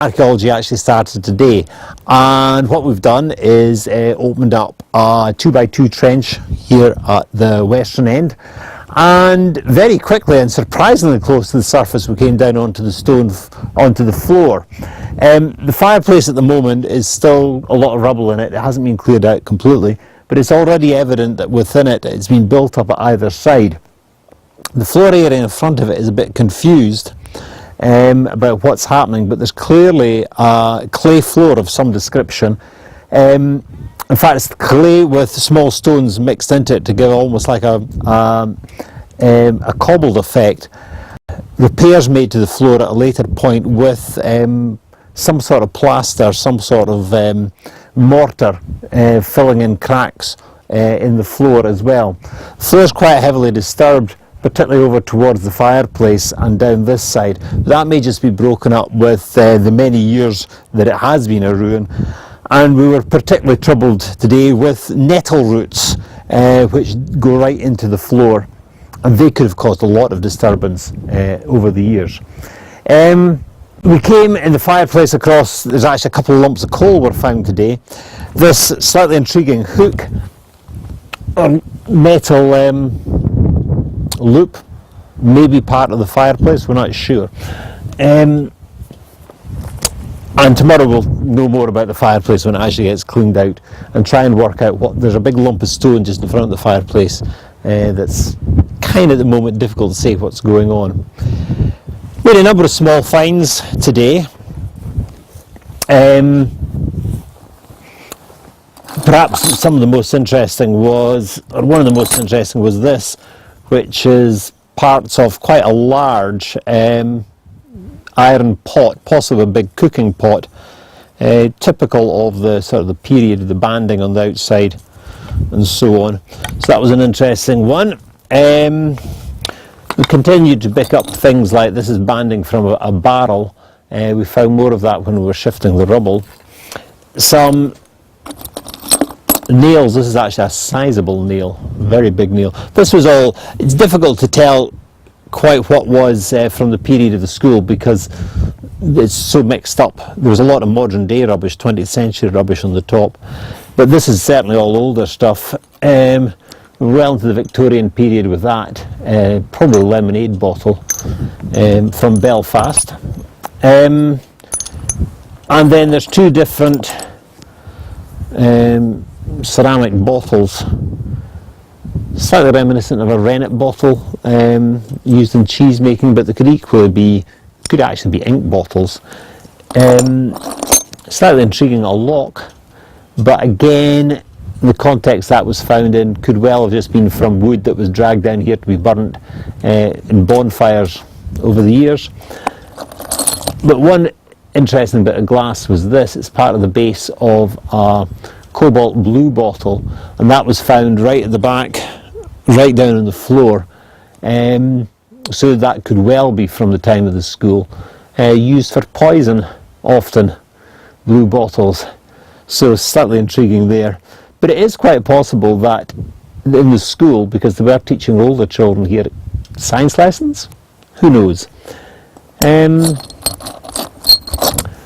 Archaeology actually started today, and what we've done is opened up a 2x2 trench here at the western end, and very quickly and surprisingly close to the surface we came down onto the floor. The fireplace at the moment is still a lot of rubble in it. It hasn't been cleared out completely, but it's already evident that within it it's been built up at either side. The floor area in front of it is a bit confused about what's happening, but there's clearly a clay floor of some description. In fact, it's clay with small stones mixed into it to give almost like a cobbled effect. Repairs made to the floor at a later point with some sort of plaster, some sort of mortar filling in cracks in the floor as well. The floor is quite heavily disturbed, particularly over towards the fireplace and down this side. That may just be broken up with the many years that it has been a ruin. And we were particularly troubled today with nettle roots which go right into the floor, and they could have caused a lot of disturbance over the years. We came in the fireplace across, there's actually a couple of lumps of coal were found today. This slightly intriguing hook or metal loop may be part of the fireplace, we're not sure. And tomorrow we'll know more about the fireplace when it actually gets cleaned out and try and work out what. There's a big lump of stone just in front of the fireplace that's kind of at the moment difficult to say what's going on. Made a number of small finds today. Perhaps some of the most interesting was, or one of the most interesting was this, which is parts of quite a large iron pot, possibly a big cooking pot, typical of the sort of the period of the banding on the outside and so on. So that was an interesting one. We continued to pick up things like this is banding from a barrel. We found more of that when we were shifting the rubble. Some nails. This is actually a sizable nail, very big nail. This was all, it's difficult to tell quite what was from the period of the school because it's so mixed up. There was a lot of modern day rubbish, 20th century rubbish on the top, but this is certainly all older stuff. Well into the Victorian period with that, probably a lemonade bottle from Belfast. And then there's two different ceramic bottles, slightly reminiscent of a rennet bottle used in cheese making, but they could equally could actually be ink bottles. Slightly intriguing, a lock, but again the context that was found in could well have just been from wood that was dragged down here to be burnt in bonfires over the years. But one interesting bit of glass was this. It's part of the base of a cobalt blue bottle, and that was found right at the back, right down on the floor, so that could well be from the time of the school, used for poison often, blue bottles, so slightly intriguing there. But it is quite possible that in the school, because they were teaching older children here science lessons, who knows.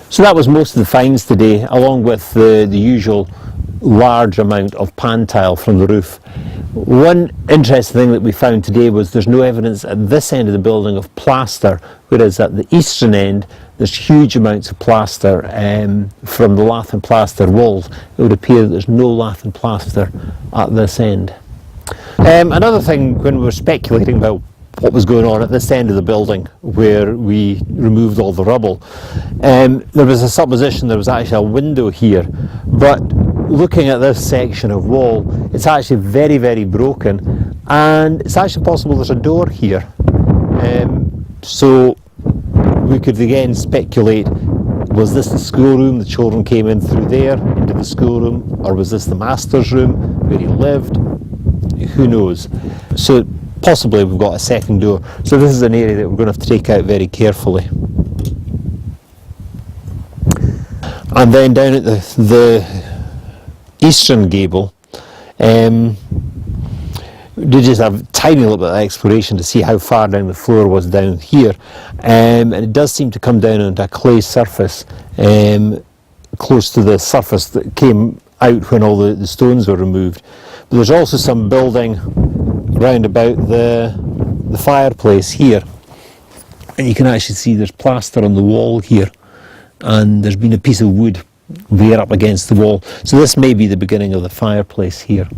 So that was most of the finds today, along with the usual large amount of pan tile from the roof. One interesting thing that we found today was there's no evidence at this end of the building of plaster, whereas at the eastern end there's huge amounts of plaster from the lath and plaster walls. It would appear that there's no lath and plaster at this end. Another thing, when we were speculating about what was going on at this end of the building where we removed all the rubble, there was a supposition there was actually a window here, but looking at this section of wall, it's actually very, very broken, and it's actually possible there's a door here. So we could again speculate, was this the schoolroom, the children came in through there into the schoolroom, or was this the master's room where he lived? Who knows? So possibly we've got a second door. So this is an area that we're going to have to take out very carefully. And then down at the eastern gable, did just have a tiny little bit of exploration to see how far down the floor was down here, and it does seem to come down onto a clay surface close to the surface that came out when all the stones were removed. But there's also some building round about the fireplace here, and you can actually see there's plaster on the wall here, and there's been a piece of wood there up against the wall. So this may be the beginning of the fireplace here.